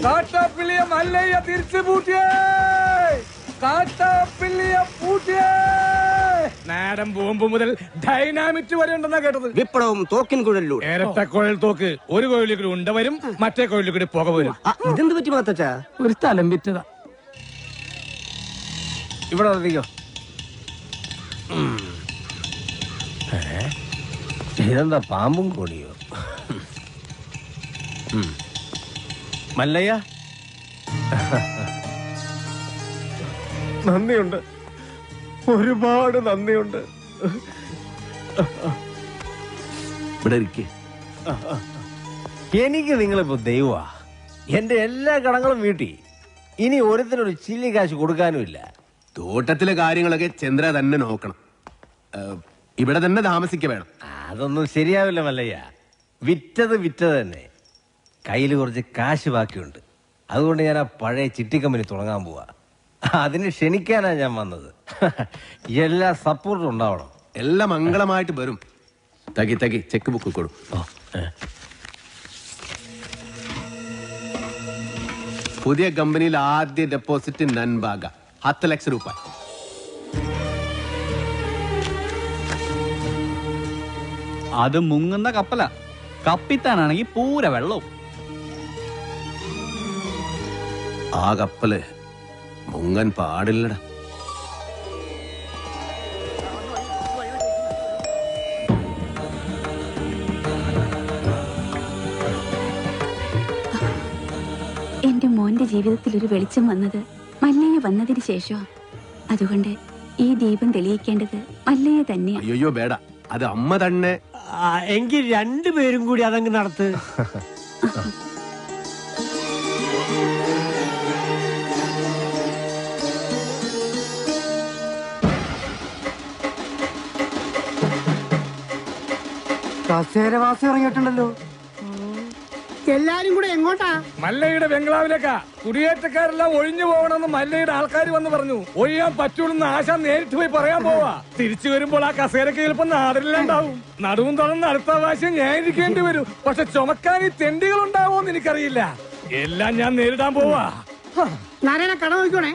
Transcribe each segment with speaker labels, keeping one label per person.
Speaker 1: കാട്ടാപ്പിള്ളിയ മല്ലയ്യ തിരിച്ചു പൂട്ടിയേ. കാട്ടാപ്പിള്ളിയ പൂട്ടിയേ. നാടൻ ബോംബ് മുതൽ ഡൈനാമിറ്റ് വരെ ഉണ്ടെന്നാ കേട്ടത്.
Speaker 2: വിപ്ലവം തോക്കിൻ കുഴലിലൂടെ.
Speaker 1: ഇരട്ട കുഴൽ തോക്ക്. ഒരു കുഴലിൽ കൂടി ഉണ്ട വരും, മറ്റേ കുഴലിൽ കൂടി പുക വരും.
Speaker 2: ഇതെന്ത് പറ്റി മാത്തച്ചാ?
Speaker 1: ഒരു സ്ഥലം വിറ്റതാ.
Speaker 2: ഇവിടെ വന്നിക്കോ. ഇതെന്താ പാമ്പും കോണിയോ? മല്ലയ്യ, നന്ദിയുണ്ട്, ഒരുപാട് നന്ദിയുണ്ട്. ഇവിടെ ഇരിക്കേ. എനിക്ക് നിങ്ങളിപ്പോ ദൈവ. എന്റെ എല്ലാ കടങ്ങളും വീട്ടി. ഇനി ഓരോരുത്തരൊരു ചില്ലി കാശ് കൊടുക്കാനുമില്ല.
Speaker 3: തോട്ടത്തിലെ കാര്യങ്ങളൊക്കെ ചന്ദ്ര തന്നെ നോക്കണം. ഇവിടെ തന്നെ താമസിക്ക വേണം.
Speaker 2: അതൊന്നും ശരിയാവില്ല മല്ലയ്യ. വിറ്റത് തന്നെ. കയ്യിൽ കുറച്ച് കാശ് ബാക്കിയുണ്ട്. അതുകൊണ്ട് ഞാൻ ആ പഴയ ചിട്ടി കമ്പനി തുടങ്ങാൻ പോവാ. അതിന് ക്ഷണിക്കാനാ ഞാൻ വന്നത്. എല്ലാ സപ്പോർട്ടും ഉണ്ടാവണം.
Speaker 3: എല്ലാം മംഗളമായിട്ട് വരും. തകി ചെക്ക് ബുക്ക് കൊടു. പുതിയ കമ്പനിയിൽ ആദ്യ ഡെപ്പോസിറ്റ് നൻബാഗ 10 ലക്ഷം രൂപ.
Speaker 4: അത് മുങ്ങുന്ന കപ്പല. കപ്പിത്താനാണെങ്കിൽ പൂര വെള്ളവും.
Speaker 3: ആ കപ്പല് മുങ്ങൻ പാടില്ലട.
Speaker 5: എന്റെ മോന്റെ ജീവിതത്തിൽ ഒരു വെളിച്ചം വന്നത് മല്ലയ്യ വന്നതിന് ശേഷം. അതുകൊണ്ട് ഈ ദീപം തെളിയിക്കേണ്ടത് മല്ലയ്യ തന്നെയാണ്.
Speaker 3: അയ്യോ ബേട, അത് അമ്മ തന്നെ.
Speaker 2: എങ്കിൽ രണ്ടുപേരും കൂടി അതങ്ങ് നടത്ത്.
Speaker 6: കസേരവാസം ഇറങ്ങിയിട്ടുണ്ടല്ലോ. എല്ലാരും കൂടെ എങ്ങോട്ടാ?
Speaker 1: മല്ലയുടെ ബംഗ്ലാവിലേക്കാ. കുടിയേറ്റക്കാരെല്ലാം ഒഴിഞ്ഞു പോകണമെന്ന് മല്ലയുടെ ആൾക്കാർ വന്ന് പറഞ്ഞു. ഒഴിയാൻ പറ്റൂലെന്ന് ആശ നേരിട്ട് പോയി പറയാൻ പോവാ. തിരിച്ചു വരുമ്പോൾ ആ കസേരക്ക് ചിലപ്പോ നാടില്ലാണ്ടാവും. നടുവും തുറന്ന് അടുത്ത പ്രാവശ്യം ഞാൻ ഇരിക്കേണ്ടി വരും. പക്ഷെ ചുമക്കാൻ ഈ തെണ്ടികൾ ഉണ്ടാവോന്ന് എനിക്കറിയില്ല. എല്ലാം ഞാൻ നേരിടാൻ പോവാ.
Speaker 6: നാരായണ കട നോക്കണേ.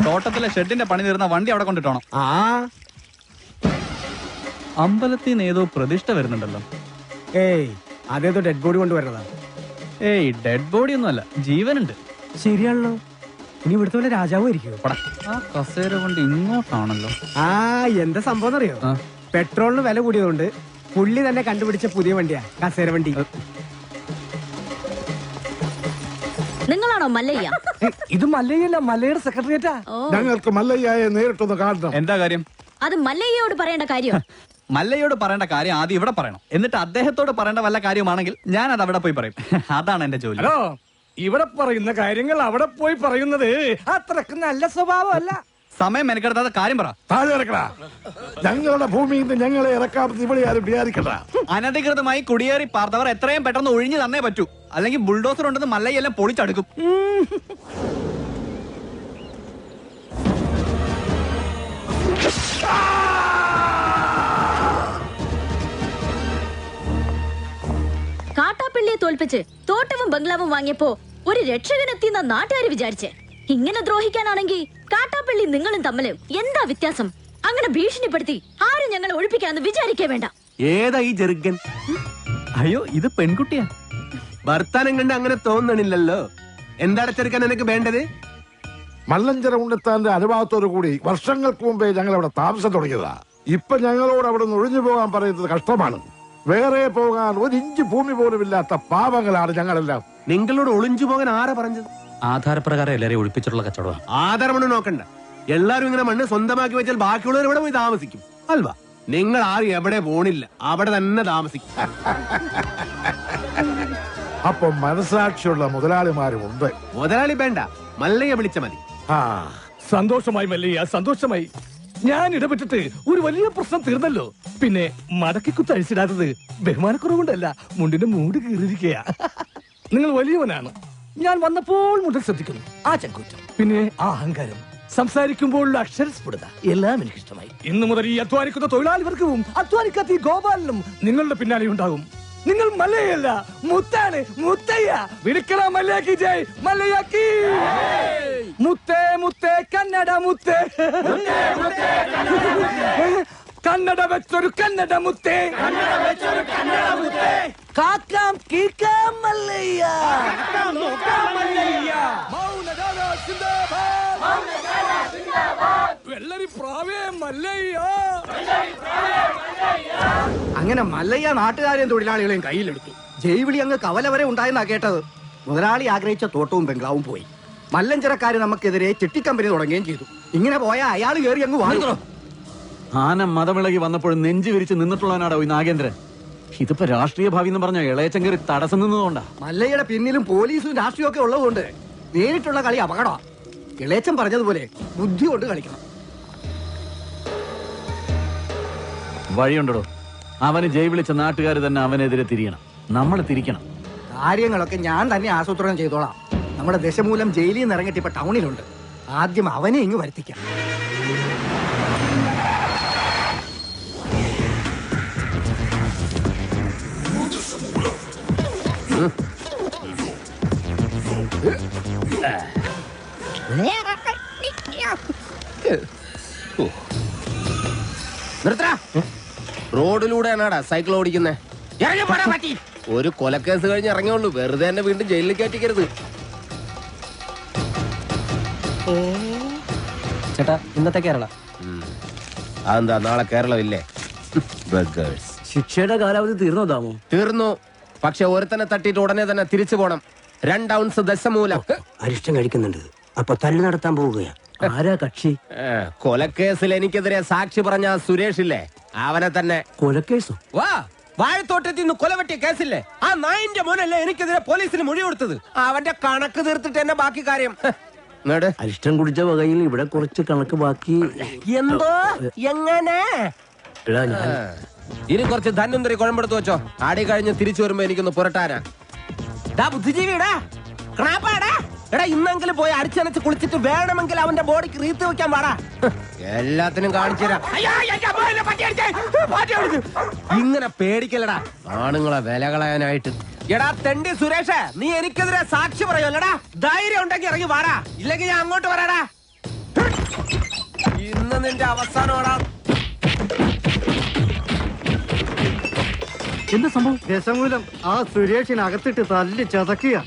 Speaker 4: തോട്ടത്തിലെ ഷെഡിന്റെ പണി തീർന്ന വണ്ടി അവിടെ കൊണ്ടിട്ടോണം. അമ്പലത്തിൽ നിന്ന് ഏതോ പ്രതിഷ്ഠ വരുന്നുണ്ടല്ലോ.
Speaker 6: ഏയ്, അതേതോ ഡെഡ് ബോഡി കൊണ്ടുവരണതാ.
Speaker 4: ഏയ്, ഡെഡ് ബോഡി ഒന്നുമല്ല, ജീവനുണ്ട്.
Speaker 6: ശരിയാണല്ലോ. ഇനി ഇവിടുത്തെ പോലെ രാജാവും ഇരിക്കും.
Speaker 4: ആ കസേര കൊണ്ട് ഇങ്ങോട്ടാണല്ലോ.
Speaker 6: എന്താ സംഭവം അറിയോ? പെട്രോളിന് വില കൂടിയതുകൊണ്ട് പുള്ളി തന്നെ കണ്ടുപിടിച്ച പുതിയ വണ്ടിയാ കസേര വണ്ടി.
Speaker 7: നിങ്ങളാണോ മല്ലയ്യ?
Speaker 6: ഇത് മല്ലയ്യല്ല, മല്ലയുടെ സെക്രട്ടറിയേറ്റാ.
Speaker 8: ഞങ്ങൾക്ക് മല്ലയ്യയെ നേരിട്ടൊന്ന് കാണണം.
Speaker 4: എന്താ കാര്യം?
Speaker 7: അത് മല്ലയ്യയോട് പറയേണ്ട കാര്യം.
Speaker 4: മല്ലയോട് പറയേണ്ട കാര്യം ആദ്യം ഇവിടെ പറയണം. എന്നിട്ട് അദ്ദേഹത്തോട് പറയേണ്ട വല്ല കാര്യമാണെങ്കിൽ ഞാൻ അത് അവിടെ പോയി പറയും. അതാണ് എന്റെ ജോലി.
Speaker 1: ഹലോ, ഇവിടെ പറയുന്ന കാര്യങ്ങൾ അവിടെ പോയി പറയുന്നത് അത്രക്ക് നല്ല സ്വഭാവമല്ല.
Speaker 4: സമയം മെനക്കെടുത്താത്ത കാര്യം പറ.
Speaker 8: താഴെ ഇറക്കടാ. ഞങ്ങളുടെ ഭൂമിയിൽ നിന്ന് ഞങ്ങളെ ഇറക്കാമെന്ന് ഇവിടെ ആരും വിചാരിക്കണ്ട.
Speaker 4: അനധികൃതമായി കുടിയേറി പാർത്തവർ എത്രയും പെട്ടെന്ന് ഒഴിഞ്ഞു തന്നേ പറ്റൂ. അല്ലെങ്കിൽ ബുൾഡോസർ ഉണ്ടെന്ന് മല്ലയെല്ലാം പൊളിച്ചടുക്കും.
Speaker 7: കാട്ടാപ്പിള്ളിയെ തോൽപ്പിച്ച് തോട്ടവും ബംഗ്ലാവും വാങ്ങിയപ്പോ ഒരു രക്ഷകനെത്തിയെന്ന നാട്ടുകാർ വിചാരിച്ചേ. ഇങ്ങനെ ദ്രോഹിക്കാനാണെങ്കിൽ കാട്ടാപ്പിള്ളി നിങ്ങളും തമ്മില് എന്താ വ്യത്യാസം? അങ്ങനെ ഭീഷണിപ്പെടുത്തി ആരും ഞങ്ങളെ ഒഴിപ്പിക്കാന്ന് വിചാരിക്കേ വേണ്ട.
Speaker 3: ഏതാ ഈ ജെറുഗൻ?
Speaker 4: അയ്യോ, ഇത് പെൺകുട്ടിയാ.
Speaker 3: വർത്താനം കണ്ട് അങ്ങനെ തോന്നണില്ലല്ലോ. എന്താണ് ചെറുക്കാൻ എനിക്ക് വേണ്ടത്?
Speaker 8: മല്ലഞ്ചര ഉണ്ണിത്താന്റെ അനുഭവത്തോടു കൂടി വർഷങ്ങൾക്ക് മുമ്പേ ഞങ്ങൾ അവിടെ താമസം തുടങ്ങിയതാ. ഇപ്പൊ ഞങ്ങളോട് അവിടെ നിന്ന് ഒഴിഞ്ഞു പോകാൻ പറയുന്നത് കഷ്ടമാണ്. വേറെ പോകാൻ 1 ഇഞ്ച് ഭൂമി പോലും ഇല്ലാത്ത പാവങ്ങളാണ് ഞങ്ങളെല്ലാം.
Speaker 3: നിങ്ങളോട് ഒളിഞ്ചു പോകാൻ ആരാ പറഞ്ഞത്?
Speaker 4: ആധാരപ്രകാരം എല്ലാരെയും ഒഴിപ്പിച്ചിട്ടുള്ള കച്ചവടം.
Speaker 3: ആധാരമണ്ണ് നോക്കണ്ട. എല്ലാരും ഇങ്ങനെ മണ്ണ് സ്വന്തമാക്കി വെച്ചാൽ ബാക്കിയുള്ളവർ ഇവിടെ പോയി താമസിക്കും അൽവാ. നിങ്ങൾ ആരും എവിടെ പോണില്ല, അവിടെ തന്നെ താമസിക്കും.
Speaker 8: അപ്പൊ മനസാക്ഷിയുള്ള മുതലാളിമാരുമുണ്ട്.
Speaker 3: മുതലാളി വേണ്ട, മല്ലയെ വിളിച്ച മതി.
Speaker 1: സന്തോഷമായി മല്ലയ്യ, സന്തോഷമായി. ഞാൻ ഇടപെട്ടിട്ട് ഒരു വലിയ പ്രശ്നം തീർന്നല്ലോ. പിന്നെ മടക്കി കുത്തഴിച്ചിടാത്തത് ബഹുമാനക്കുറവുകൊണ്ടല്ല, മുണ്ടിന്റെ മൂട് കീറിയിരിക്കുക. നിങ്ങൾ വലിയവനാണ്. ഞാൻ വന്നപ്പോൾ മുതൽ ശ്രദ്ധിക്കുന്നു ആ ചങ്കൂറ്റം, പിന്നെ ആ അഹങ്കാരം, സംസാരിക്കുമ്പോഴുള്ള അക്ഷരസ്ഫുടത എല്ലാം എനിക്ക് ഇഷ്ടമായി. ഇന്നു മുതൽ ഈ അധ്വാനിക്കുന്ന തൊഴിലാളി വർഗവും അധ്വാനിക്കാത്ത ഈ ഗോപാലനും നിങ്ങളുടെ പിന്നാലെ ഉണ്ടാകും. നിങ്ങൾ മല്ലയല്ല, മുത്താണ്, മുത്തയ്യ. വിളിക്കണ മല്ലയാക്കി ജയ്, മല്ലയാക്കി. മുത്തേ മുത്തേ കന്നഡ മുത്തേ, കന്നഡ വെച്ചൊരു കന്നഡ മുത്തേ, കാക്കാം കീക്കാം മല്ലയ്യ, മൗനഗാന സിന്ദാബാദ്, വെള്ളരി പ്രാവേ മല്ലയ്യ.
Speaker 6: അങ്ങനെ മല്ലയ്യ നാട്ടുകാരെയും തൊഴിലാളികളെയും കയ്യിലെടുത്തു. ജൈവിളി അങ്ങ് കവല വരെ ഉണ്ടായെന്നാ കേട്ടത്. മുതലാളി ആഗ്രഹിച്ച തോട്ടവും ബംഗ്ലാവും പോയി. മല്ലഞ്ചരക്കാര് നമുക്കെതിരെ ചിട്ടിക്കമ്പനി തുടങ്ങുകയും ചെയ്തു. ഇങ്ങനെ പോയാൽ അയാൾ കയറി അങ്ങ് വാങ്ങുന്നു.
Speaker 4: ആന മതമിളകി വന്നപ്പോഴും നെഞ്ചു വിരിച്ച് നിന്നിട്ടുള്ളവനാടോ ഈ നാഗേന്ദ്രൻ. ഇതിപ്പോ രാഷ്ട്രീയ ഭാവി എന്ന് പറഞ്ഞ ഇളയച്ചൻ കയറി തടസ്സം നിന്നതുകൊണ്ടാ.
Speaker 6: മല്ലയ്യയുടെ പിന്നിലും പോലീസും രാഷ്ട്രീയവും ഒക്കെ ഉള്ളതുകൊണ്ട് നേരിട്ടുള്ള കളി അപകടമാണ്. ഇളയച്ചൻ പറഞ്ഞതുപോലെ ബുദ്ധി കൊണ്ട് കളിക്കണം.
Speaker 4: വഴിയുണ്ടോ? അവന് ജയ് വിളിച്ച നാട്ടുകാർ തന്നെ അവനെതിരെ തിരിയണം. നമ്മൾ തിരിക്കണം.
Speaker 6: കാര്യങ്ങളൊക്കെ ഞാൻ തന്നെ ആസൂത്രണം ചെയ്തോളാം. നമ്മുടെ ദശമൂലം ജയിലിൽ നിന്ന് ഇറങ്ങിയിട്ട് ഇപ്പൊ ടൗണിലുണ്ട്. ആദ്യം അവനെ ഇങ്ങ് വരുത്തിക്കാം.
Speaker 3: റോഡിലൂടെയാണാടാ സൈക്കിൾ ഓടിക്കുന്നേ. ഒരു കൊലക്കേസ് കഴിഞ്ഞ് ഇറങ്ങിയുള്ളൂ. വെറുതെ തന്നെ വീണ്ടും ജയിലിൽ കയറ്റിക്കരുത്.
Speaker 6: ചേട്ടാ, ഇന്നത്തെ കേരള
Speaker 3: അതെന്താ നാളെ കേരളമില്ലേ?
Speaker 6: ശിക്ഷയുടെ കാലാവധി തീർന്നോ താമോ?
Speaker 3: തീർന്നു. പക്ഷെ ഒരുത്തനെ തട്ടിയിട്ട് ഉടനെ തന്നെ തിരിച്ചു പോണം. 2 ഔൺസ് ദശമൂലം.
Speaker 6: അരിഷ്ടം കഴിക്കുന്നുണ്ട്. അപ്പൊ തല്ലു നടത്താൻ പോവുകയാ. ആരാ കക്ഷി?
Speaker 3: കൊലക്കേസിൽ എനിക്കെതിരെ സാക്ഷി പറഞ്ഞ സുരേഷ് ഇല്ലേ, അവനെ തന്നെ.
Speaker 6: കൊലക്കേസോ?
Speaker 3: വാ, വാഴത്തോട്ടത്തിൽ നിന്ന് കൊലവെട്ടിയ കേസില്ലേ, ആ നായിന്റെ മോനല്ലേ എനിക്കെതിരെ പോലീസിന് മൊഴി കൊടുത്തത്. അവന്റെ കണക്ക് തീർത്തിട്ട് എന്നെ ബാക്കി കാര്യം.
Speaker 6: അരിഷ്ടം കുടിച്ച വകയിൽ ഇവിടെ കുറച്ച് കണക്ക് ബാക്കി.
Speaker 3: എന്തോ എങ്ങനെ? ഇനി കുറച്ച് ധന്വന്തരി കുഴമ്പെടുത്ത് വെച്ചോ. ആടി കഴിഞ്ഞ് തിരിച്ചു വരുമ്പോ എനിക്കൊന്ന് പുരട്ടാനാ. ബുദ്ധിജീവിടാ, എടാ ഇന്നെങ്കിലും പോയി അടിച്ചനച്ച് കുളിച്ചിട്ട് വേണമെങ്കിൽ അവന്റെ ബോഡിക്ക് റീത്ത് വെക്കാൻ പാടാ. എല്ലാത്തിനും കാണിച്ചു തരാം. ഇങ്ങനെ പേടിക്കലടാ ആണുങ്ങളെ വില കളയാനായിട്ട്. എടാ തെണ്ടി സുരേഷ്, നീ എനിക്കെതിരെ സാക്ഷി പറയുമല്ലടാ. ധൈര്യം ഉണ്ടെങ്കിൽ ഇറങ്ങി വാടാ, ഇല്ലെങ്കിൽ ഞാൻ അങ്ങോട്ട് വരാടാ. ഇന്ന് നിന്റെ അവസാനമാടാ.
Speaker 6: എന്താ സംഭവം? ദശമൂലം ആ സുരേഷിനകത്തിട്ട് തല്ലി ചതക്കുക.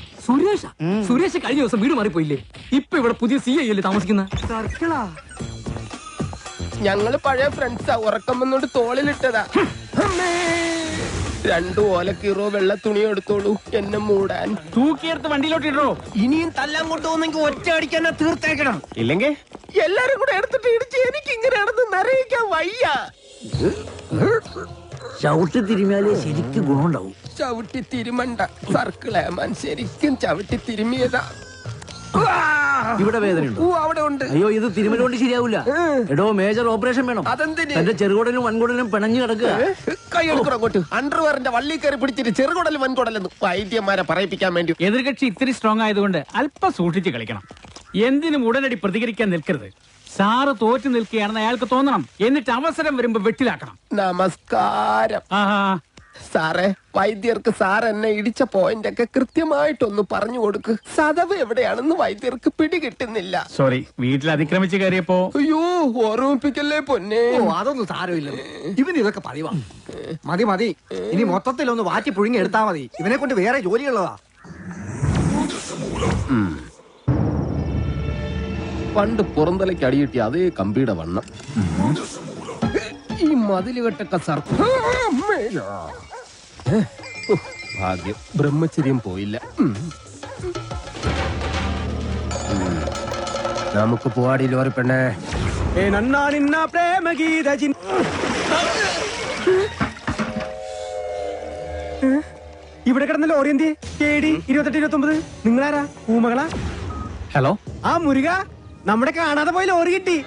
Speaker 1: സുരേഷ് കഴിഞ്ഞ ദിവസം വീട് മാറിപ്പോയില്ലേ? ഇപ്പൊ ഇവിടെ പുതിയ CI അല്ലേ താമസിക്കുന്ന?
Speaker 6: സർക്കിളാ.
Speaker 3: ഞങ്ങള് പഴയ ഫ്രണ്ട്സാ. ഉറക്കം വന്നോണ്ട് തോളിലിട്ടതാ. 2 ഓലക്കീറോ വെള്ള തുണി എടുത്തോളൂ എന്നെ മൂടാൻ.
Speaker 1: തൂക്കിയെടുത്ത് വണ്ടിയിലോട്ട് ഇടോ.
Speaker 3: ഇനിയും തല്ലാൻ കൊണ്ടുപോകുന്നെങ്കിൽ ഒറ്റ അടിക്കാൻ തീർത്തേക്കണം. ഇല്ലെങ്കിൽ എല്ലാരും കൂടെ എടുത്തിട്ട് ഇടിച്ച് എനിക്ക് ഇങ്ങനെയാണെന്ന് നിറയിക്കാൻ വയ്യ.
Speaker 6: ചവിട്ടി തിരുമിയാലേ ശരിക്കും ഗുണമുണ്ടാവും.
Speaker 3: ചവിട്ടി തിരുമണ്ട സർക്കിളേമാൻ, ശരിക്കും ചവിട്ടി തിരുമിയതാ.
Speaker 6: ഇവിടെ വേദനയുണ്ടോ?
Speaker 3: അവിടെ ഉണ്ട്.
Speaker 6: അയ്യോ, ഇത് തിരുമല കൊണ്ട് ശരിയാവില്ല. എടോ, മേജർ ഓപ്പറേഷൻ വേണം.
Speaker 3: അതെന്തിന്?
Speaker 6: എന്റെ ചെറുകുടലും വൻകുടലും പിണഞ്ഞു കിടക്കുക.
Speaker 3: കൈ എടുക്കണം അങ്ങോട്ട്. അണ്ടർവെയറിന്റെ വള്ളി കയറി പിടിച്ചിട്ട് ചെറുകുടലും വൻകുടലെന്ന് വൈദ്യന്മാരെ പറയിപ്പിക്കാൻ വേണ്ടി.
Speaker 1: എതിർകക്ഷി ഇത്തിരി സ്ട്രോങ് ആയതുകൊണ്ട് അല്പം സൂക്ഷിച്ച് കളിക്കണം. എന്തിനും ഉടനടി പ്രതികരിക്കാൻ നിൽക്കരുത്. സാറ് തോറ്റു നിൽക്കുകയാണെന്ന് അയാൾക്ക് തോന്നണം. എന്നിട്ട് അവസരം വരുമ്പോ വെട്ടിലാക്കണം.
Speaker 3: നമസ്കാരം സാറേ. വൈദ്യർക്ക് സാർ എന്നെ ഇടിച്ച പോയിന്റ് ഒക്കെ കൃത്യമായിട്ടൊന്ന് പറഞ്ഞു കൊടുക്ക്. സദവ് എവിടെയാണെന്ന് വൈദ്യർക്ക് പിടികിട്ടുന്നില്ല.
Speaker 1: സോറി, വീട്ടിൽ അതിക്രമിച്ച് കയറിയപ്പോ.
Speaker 3: അയ്യോ, ഓർമ്മിപ്പിക്കല്ലേ പൊന്നെ.
Speaker 6: അതൊന്നും സാരമില്ല. ഇവന് ഇതൊക്കെ പതിവാ. മതി മതി, ഇനി മൊത്തത്തിലൊന്ന് വാറ്റി പുഴുങ്ങി എടുത്താ മതി. ഇവനെ കൊണ്ട് വേറെ ജോലിയുള്ളതാ.
Speaker 3: പണ്ട് പുറന്തലയ്ക്ക് അടിയിട്ടിയ അതേ കമ്പിയുടെ വണ്ണം. ഈ മതിലുകെട്ടൊക്കെ ഭാഗ്യം, ബ്രഹ്മചര്യം പോയില്ല. നമുക്ക് പോവാടി ലോറി പെണ്ണേ.
Speaker 6: ഇവിടെ കിടന്ന ലോറി എന്തി? KD 2829. നിങ്ങളാരാ? ഊമകളാ?
Speaker 1: ഹലോ,
Speaker 6: ആ മുരുക, നമ്മുടെ കാണാതെ പോയി ലോറി കിട്ടി.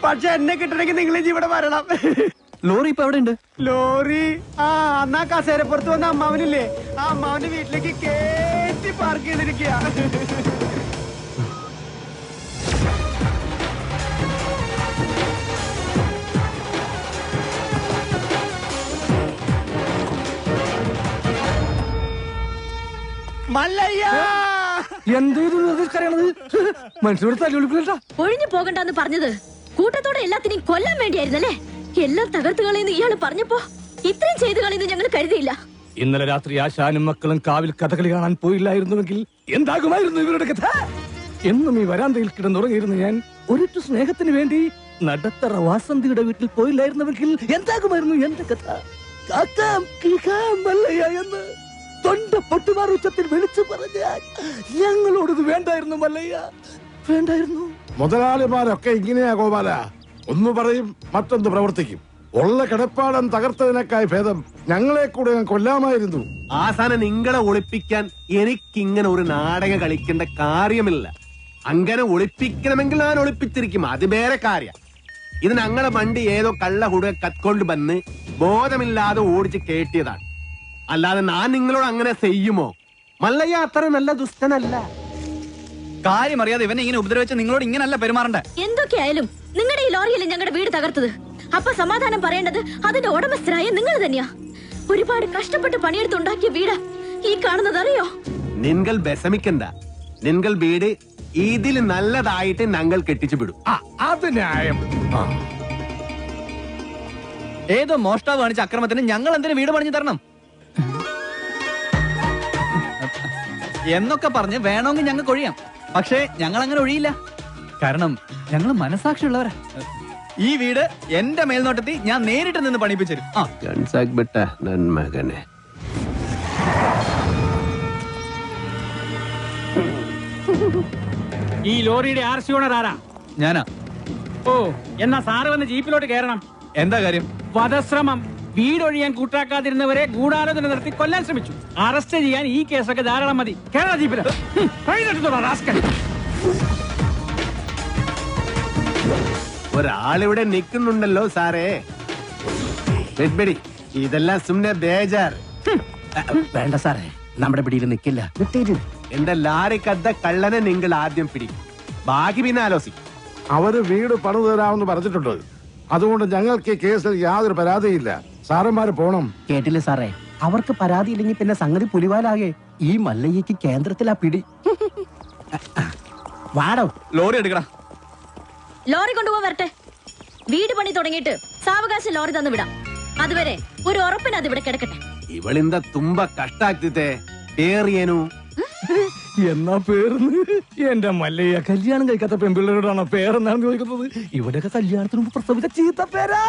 Speaker 6: പക്ഷെ എന്നെ കിട്ടണമെങ്കിൽ നിങ്ങൾ ഇവിടെ വരണം.
Speaker 4: ലോറി ഇപ്പൊ എവിടെ ഉണ്ട്?
Speaker 6: ലോറി അന്നാ കസേരപ്പുറത്ത് വന്ന അമ്മാവനില്ലേ, ആ അമ്മാവന്റെ വീട്ടിലേക്ക് കേറ്റി പാർക്ക് ചെയ്തിരിക്കുക.
Speaker 1: എന്തോന്ന് മനുഷ്യരോട് തല്ലുവിളിക്കില്ല.
Speaker 7: ഒഴിഞ്ഞു പോകണ്ടെന്ന് പറഞ്ഞത് കൂട്ടത്തോടെ എല്ലാത്തിനെയും കൊല്ലാൻ വേണ്ടിയായിരുന്നല്ലേ? എല്ലാം തകർത്ത് കളയുന്ന ഇയാള് പറഞ്ഞപ്പോ ഇത്രയും ചെയ്തു കളയുന്നു ഞങ്ങൾ കരുതിയില്ല.
Speaker 1: ഇന്നലെ രാത്രി ആശാനും മക്കളും കാവിൽ കഥകളി കാണാൻ പോയില്ലായിരുന്നുവെങ്കിൽ എന്താകുമായിരുന്നു ഇവരുടെ കഥ? എന്നും ഈ വരാന്തയിൽ കിടന്നുറങ്ങിയിരുന്നു ഞാൻ. ഒരിറ്റു സ്നേഹത്തിന് വേണ്ടി നടത്തറ വാസന്തിയുടെ വീട്ടിൽ പോയില്ലായിരുന്നുവെങ്കിൽ എന്താകുമായിരുന്നു എന്റെ കഥ? കാക്കാം കിളിക്കാം മല്ലയ്യ എന്ന് തൊണ്ട പൊട്ടുമാർ ഉച്ചത്തിൽ വിളിച്ചു പറഞ്ഞാൽ ഞങ്ങളോടത് വേണ്ടായിരുന്നു മല്ലയ്യ, വേണ്ടായിരുന്നു.
Speaker 8: മുതലാളിമാരൊക്കെ ഇങ്ങനെയാ ഗോപാല. ഒന്ന് പറയും മറ്റൊന്ന് പ്രവർത്തിക്കും. ഉള്ള കിടപ്പാടം തകർത്തതിനേക്കായി ഭേദം ഞങ്ങളെ കൂടെ കൊല്ലാമായിരുന്നു.
Speaker 9: ആസാനം നിങ്ങളെ ഒളിപ്പിക്കാൻ എനിക്കിങ്ങനെ ഒരു നാടകം കളിക്കേണ്ട കാര്യമില്ല. അങ്ങനെ ഒളിപ്പിക്കണമെങ്കിൽ ഞാൻ ഒളിപ്പിച്ചിരിക്കും, അത് വേറെ കാര്യം. ഇത് ഞങ്ങളെ വണ്ടി ഏതോ കള്ള കൂടെ കത്കൊണ്ട് വന്ന് ബോധമില്ലാതെ ഓടിച്ച് കേട്ടിയതാണ്. അല്ലാതെ ഞാൻ നിങ്ങളോട് അങ്ങനെ ചെയ്യുമോ? മല്ലയ്യ അത്ര നല്ല ദുഷ്ടനല്ല.
Speaker 4: കാര്യം അറിയാതെ ഇവനെ ഇങ്ങനെ ഉപദ്രവിച്ച് നിങ്ങളോട് ഇങ്ങനല്ല പെരുമാറണ്ടേ.
Speaker 7: എന്തൊക്കെയായാലും നിങ്ങളുടെ ഈ ലോറിയല്ലേ ഞങ്ങളുടെ വീട് തകർത്തത്. അപ്പൊ സമാധാനം പറയേണ്ടത് അതിന്റെ ഉടമസ്ഥരായ നിങ്ങൾ തന്നെയാ. ഒരുപാട് കഷ്ടപ്പെട്ട് പണിയെടുത്തുണ്ടാക്കിയ വീട് ഈ കാണുന്നത് അറിയോ?
Speaker 9: നിങ്ങൾ വിഷമിക്കണ്ട. നിങ്ങൾ വീട് ഇതിൽ നല്ലതായിട്ട് ഞങ്ങൾ കെട്ടിച്ചു വിടും.
Speaker 1: അത് ന്യായം.
Speaker 4: ഏതോ മോഷ്ടാവ് കാണിച്ച അക്രമത്തിന് ഞങ്ങൾ എന്തിനു വീട് പണിഞ്ഞു തരണം എന്നൊക്കെ പറഞ്ഞ് വേണമെങ്കിൽ ഞങ്ങൾക്ക് ഒഴിയാം. പക്ഷേ ഞങ്ങൾ അങ്ങനെ ഒഴിയില്ല. കാരണം ഞങ്ങൾ മനസാക്ഷിയുള്ളവരാ. ഈ വീട് എന്റെ മേൽനോട്ടത്തിൽ ഞാൻ നേരിട്ട് നിന്ന് പണിപ്പിച്ചു തരും.
Speaker 9: മകനെ
Speaker 10: ഈ ലോറിയുടെ ആർ സി ഓണർ ആരാ?
Speaker 4: ഞാനാ.
Speaker 10: ഓ, എന്നാ സാറ് വന്ന് ജീപ്പിലോട്ട് കയറണം.
Speaker 4: എന്താ കാര്യം?
Speaker 10: വധശ്രമം. വീടൊഴിയാൻ കൂട്ടാക്കാതിരുന്നവരെ ഗൂഢാലോചന നടത്തി കൊല്ലാൻ ശ്രമിച്ചു. അറസ്റ്റ് ചെയ്യാൻ ഈ കേസൊക്കെ ധാരാളം മതി. കേരള ജീപ്പില്
Speaker 9: ഒരാളിവിടെ നിൽക്കുന്നുണ്ടല്ലോ സാറേ. വെഡ്ബെടി, ഇതെല്ലാം സുമ്നെ ബേജാർ.
Speaker 6: വേണ്ട സാറേ, നമ്മുടെ പിടിയിൽ നിൽക്കില്ല.
Speaker 9: എന്റെ ലാറിക്കദ്ദ കള്ളനെ നിങ്ങൾ ആദ്യം പിടിക്കും, ബാക്കി പിന്നെ ആലോചിക്കും.
Speaker 8: അവര് വീട് പണിതു തരാമെന്ന് പറഞ്ഞിട്ടുണ്ട്. അതുകൊണ്ട് ഞങ്ങൾക്ക് ഈ കേസിൽ യാതൊരു പരാതിയില്ല. സാറന്മാര് പോണം.
Speaker 6: കേട്ടില്ലേ സാറേ, അവർക്ക് പരാതി ഇല്ലെങ്കിൽ പിന്നെ സംഗതി പുലിവാലാകെ. ഈ മല്ലയ്യക്ക് കേന്ദ്രത്തിലാ പിടി. വാടോ,
Speaker 4: ലോറി എടുക്കടാ.
Speaker 7: ലോറി കൊണ്ടുപോകാൻ വരട്ടെ. വീട് പണി തുടങ്ങിയിട്ട് സാവകാശം ലോറി തന്നു വിടാം. അതുവരെ ഒരു ഉറപ്പിന് അത് ഇവിടെ കിടക്കട്ടെ.
Speaker 9: ಇವಳಿಂದ ತುಂಬಾ ಕಷ್ಟ ಆಗ್ತಿದೆ. പേരേനു
Speaker 1: എന്നാ പേരെന്ന്? എന്റെ മല്ലയ്യ, കല്യാണം കഴിക്കാത്ത പെൺപിള്ളേരോടാണോ പേരെന്നാണ് ചോദിക്കുന്നത്? ഇവിടെയൊക്കെ കല്യാണത്തിന് മുമ്പ് പ്രസവിച്ച ചീത്ത പേരാ.